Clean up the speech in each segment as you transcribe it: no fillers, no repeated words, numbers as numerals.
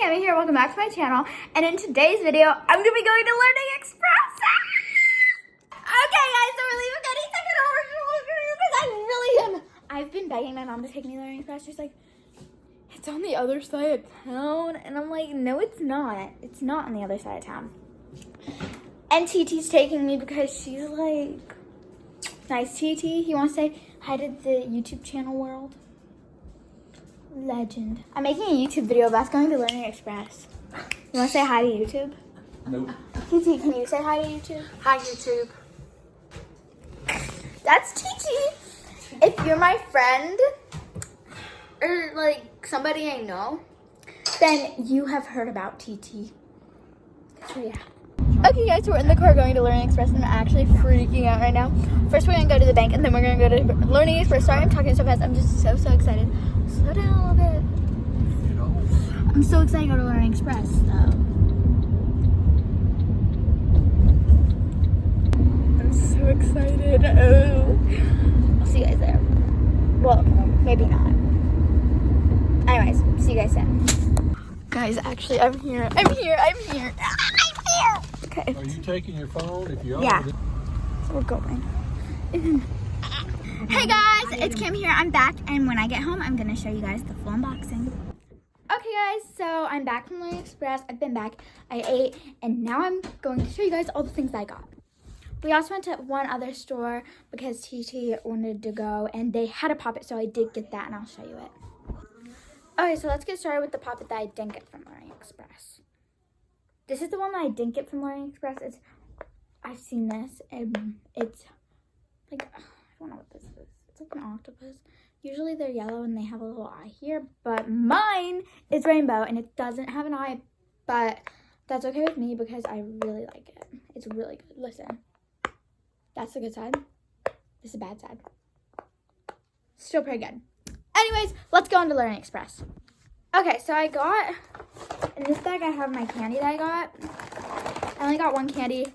Tammy here, welcome back to my channel. And in today's video, I'm gonna be going to Learning Express. Okay guys, so we're leaving any second over. I really am. I've been begging my mom to take me to Learning Express. She's like, it's on the other side of town. And I'm like, no, it's not. It's not on the other side of town. And TT's taking me because she's like, nice TT. You wanna say hi to the YouTube channel world? Legend. I'm making a YouTube video about going to Learning Express. You want to say hi to YouTube? Nope. TT, can you say hi to YouTube? Hi, YouTube. That's TT. If you're my friend, or like somebody I know, then you have heard about TT. So yeah. Okay guys, so we're in the car going to Learning Express and I'm actually freaking out right now. First we're going to go to the bank and then we're going to go to Learning Express. Sorry I'm talking so fast. I'm just so excited. Slow down a little bit. I'm so excited to go to Learning Express though. I'm so excited. Oh. I'll see you guys there. Well, maybe not. Anyways, see you guys soon. Guys, actually I'm here. I'm here. Okay. Are you taking your phone? If you are, Yeah. We're going. Hey guys, it's Kim here. I'm back, and when I get home, I'm gonna show you guys the full unboxing. Okay guys, so I'm back from Learning Express. I've been back, I ate, and now I'm going to show you guys all the things I got. We also went to one other store because TT wanted to go, and they had a Pop-It, so I did get that, and I'll show you it. Okay, so let's get started with the Pop-It that I didn't get from Learning Express. This is the one that I didn't get from Learning Express. I've seen this, and it's like, I don't know what this is. It's like an octopus. Usually they're yellow and they have a little eye here, but mine is rainbow and it doesn't have an eye, but that's okay with me because I really like it. It's really good. Listen, that's the good side. This is the bad side. Still pretty good. Anyways, let's go on to Learning Express. Okay, so I got, in this bag I have my candy that I got. I only got one candy.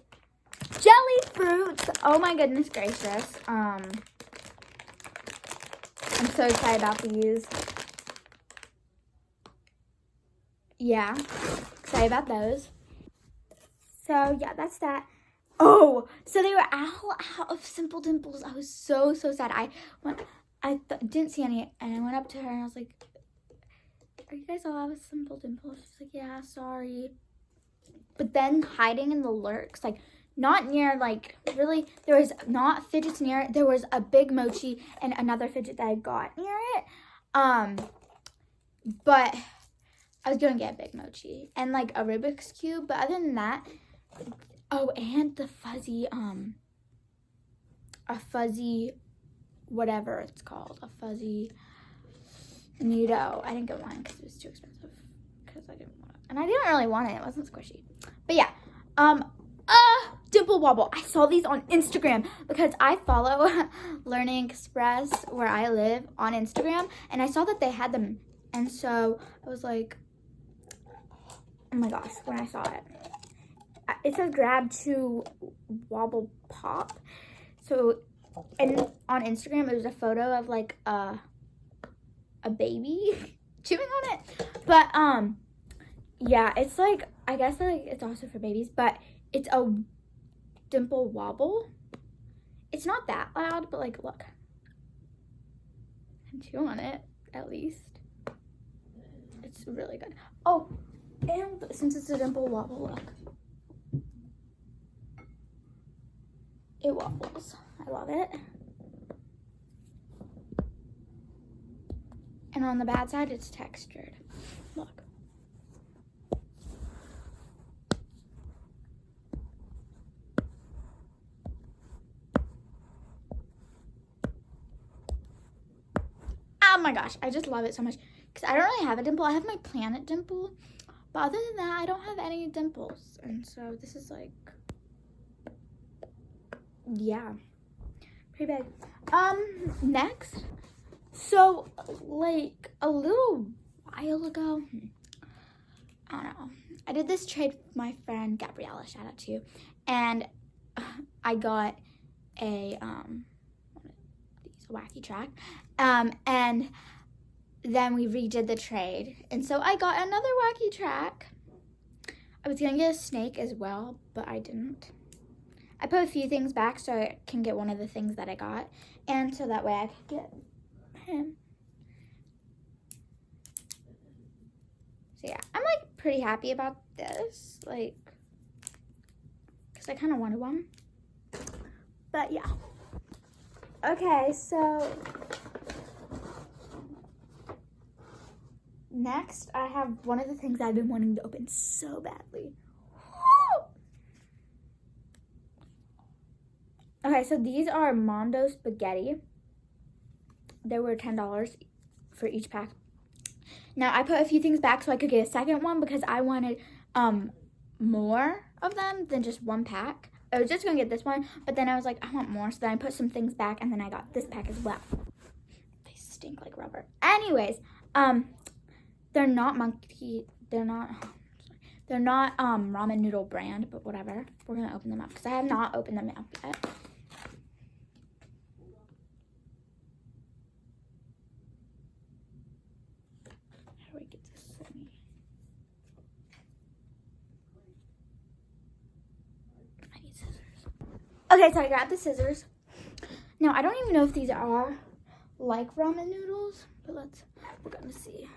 Jelly fruits. Oh my goodness gracious. I'm so excited about these. Yeah, excited about those. So yeah, that's that. Oh, so they were out of Simple Dimples. I was so sad. I didn't see any, and I went up to her and I was like, are you guys all out of Simple Dimples? She's like, yeah, sorry. But then hiding in the lurks, like not near, like really, there was not fidgets near it. There was a big mochi and another fidget that I got near it. But I was gonna get a big mochi and like a Rubik's Cube. But other than that, oh, and the fuzzy, a fuzzy, whatever it's called, a fuzzy Neato. I didn't get one because it was too expensive. Because I didn't want it. And I didn't really want it. It wasn't squishy. But yeah. Dimple Wobble. I saw these on Instagram because I follow Learning Express where I live on Instagram. And I saw that they had them. And so I was like, oh my gosh, when I saw it. It says grab to wobble pop. So, and on Instagram, it was a photo of like a baby chewing on it. But yeah, it's like, I guess like it's also for babies, but it's a Dimple Wobble. It's not that loud, but like look, I can chew on it at least. It's really good. Oh, and since it's a Dimple Wobble, look, it wobbles. I love it. And on the bad side, it's textured. Look. Oh my gosh, I just love it so much. Because I don't really have a dimple. I have my planet dimple. But other than that, I don't have any dimples. And so this is like, yeah, pretty big. Next. So, like, a little while ago, I don't know, I did this trade with my friend Gabriella, shout out to you, and I got a wacky track, and then we redid the trade. And so I got another wacky track. I was gonna get a snake as well, but I didn't. I put a few things back so I can get one of the things that I got. And so that way I could get him. So yeah, I'm like pretty happy about this. Like, because I kind of wanted one. But yeah. Okay, so next I have one of the things I've been wanting to open so badly. Okay, so these are Mondo spaghetti. They were $10 for each pack. Now I put a few things back so I could get a second one because I wanted more of them than just one pack. I was just gonna get this one, but then I was like, I want more, so then I put some things back and then I got this pack as well. They stink like rubber. Anyways, they're not ramen noodle brand, but whatever. We're gonna open them up because I have not opened them up yet. How do I get this thing? I need scissors. Okay, so I grabbed the scissors. Now I don't even know if these are like ramen noodles, but we're gonna see.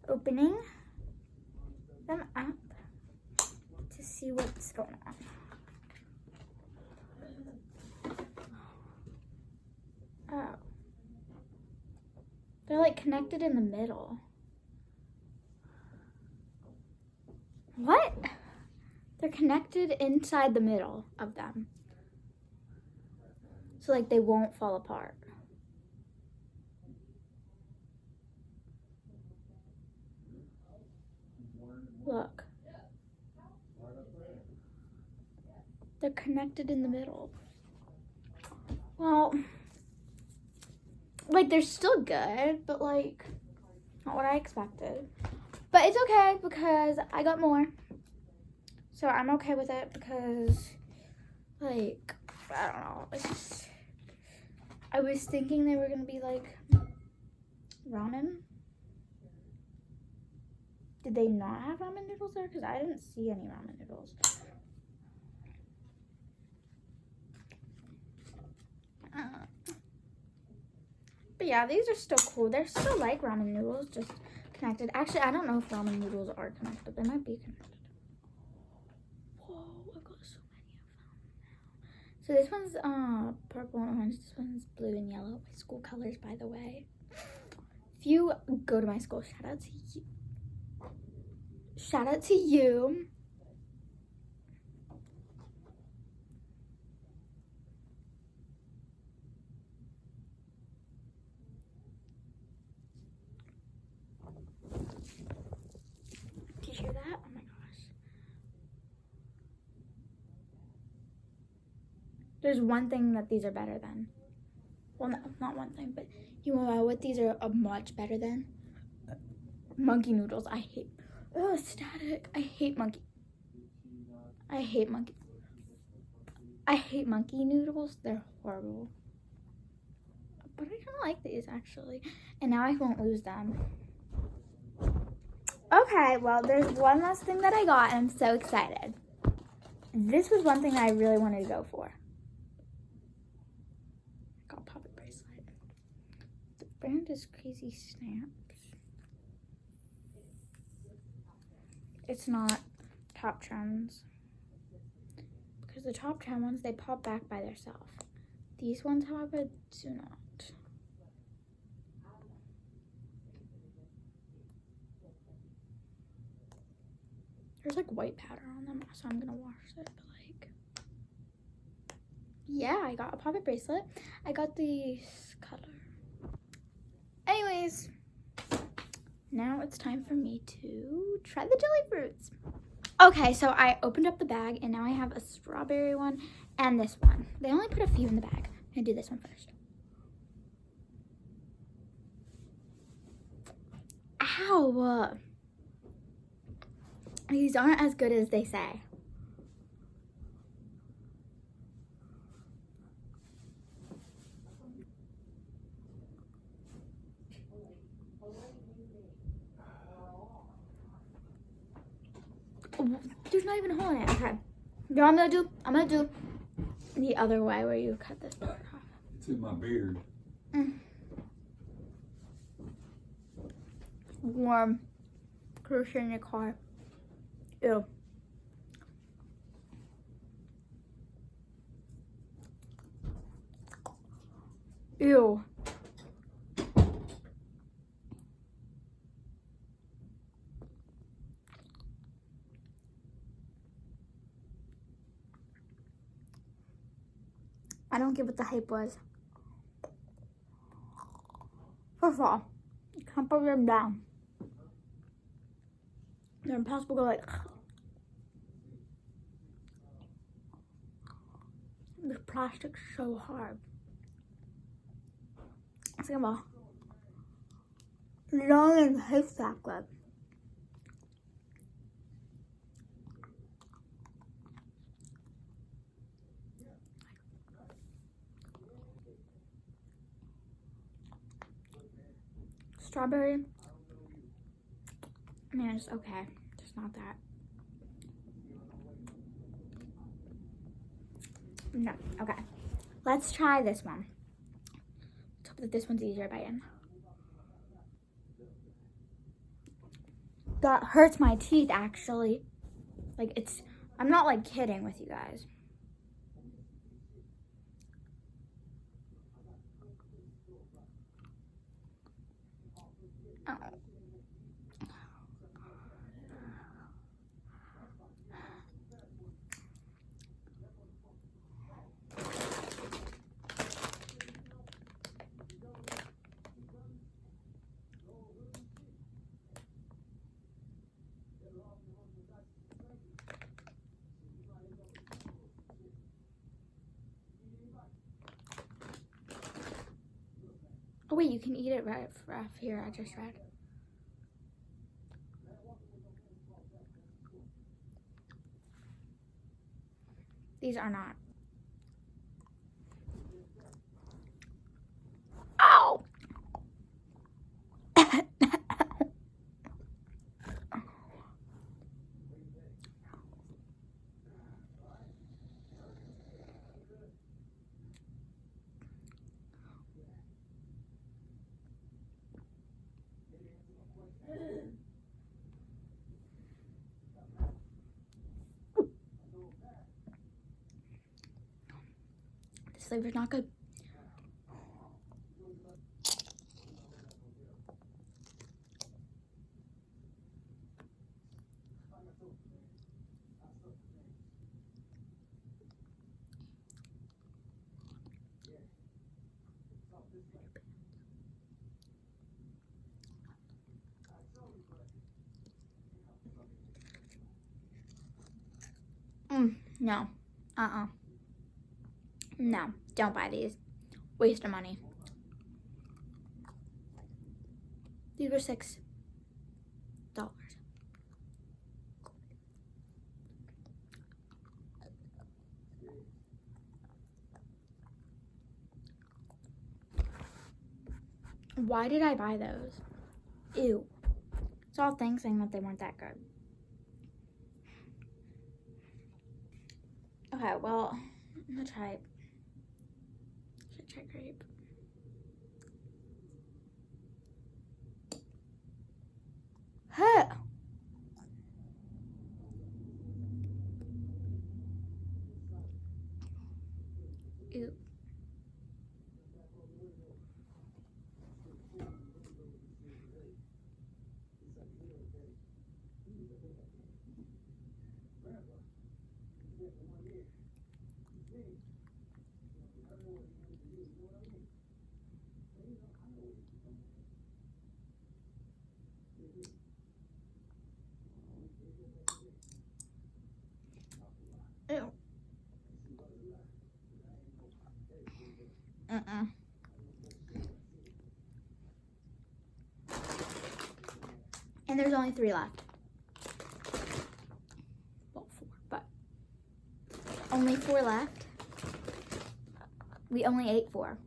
Opening them up to see what's going on. Oh. They're like connected in the middle. What? They're connected inside the middle of them. So like they won't fall apart. Look. They're connected in the middle. Well, like they're still good, but like not what I expected. But it's okay because I got more. So I'm okay with it because like, I don't know. It's just, I was thinking they were gonna be like ramen. Did they not have ramen noodles there? Because I didn't see any ramen noodles. But yeah, these are still cool. They're still like ramen noodles, just connected. Actually, I don't know if ramen noodles are connected. They might be connected. Whoa, I've got so many of them now. So this one's purple and orange. This one's blue and yellow. My school colors, by the way. If you go to my school, shout out to you. Shout out to you. Do you hear that? Oh my gosh. There's one thing that these are better than. Well, no, not one thing, but you know what these are much better than? Monkey noodles. I hate. Oh, static. I hate monkey noodles. They're horrible. But I kind of like these, actually. And now I won't lose them. Okay, well, there's one last thing that I got, and I'm so excited. This was one thing I really wanted to go for. I got a puppet bracelet. The brand is Crazy Snaps. It's not Top Trends. Because the Top Trend ones, they pop back by themselves. These ones, however, do not. There's like white powder on them, so I'm gonna wash it, but like, yeah, I got a puppet bracelet. I got this color. Anyways, now it's time for me to try the jelly fruits. Okay, so I opened up the bag and now I have a strawberry one and this one. They only put a few in the bag. I'm gonna do this one first. Ow! These aren't as good as they say. there's not even a hole in it. Okay. You know what I'm gonna do the other way where you cut this part off. It's in my beard. Warm. Crush in your car. Ew. Ew. I don't get what the hype was. First of all, you can't put them down. They're impossible to go like. This plastic's so hard. It's like a long and haystack web. Strawberry. I mean, it's okay. It's not that. No. Okay. Let's try this one. Let's hope that this one's easier by end. That hurts my teeth, actually. Like, I'm not, like, kidding with you guys. Oh. Oh wait, you can eat it right here, I just read. These are not. Ow! This flavor's not good. No. No, don't buy these. Waste of money. These were $6. Why did I buy those? Ew. It's all things saying that they weren't that good. Okay, well, I'm gonna try. Should I try grape? Huh. Ew. Ew. And there's only 3 left. Well, 4, but only 4 left. We only ate 4.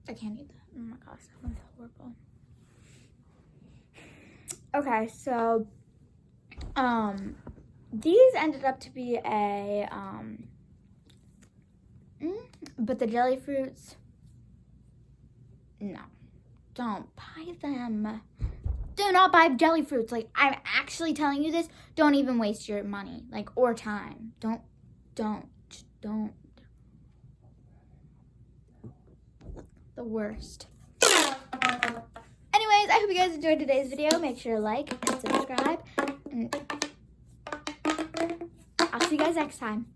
I can't eat that. Oh my gosh, that one's horrible. Okay, so these ended up to be a but the jelly fruits, no, don't buy them. Do not buy jelly fruits. Like, I'm actually telling you this. Don't even waste your money, like, or time. Don't. The worst. Anyways, I hope you guys enjoyed today's video. Make sure to like and subscribe. And I'll see you guys next time.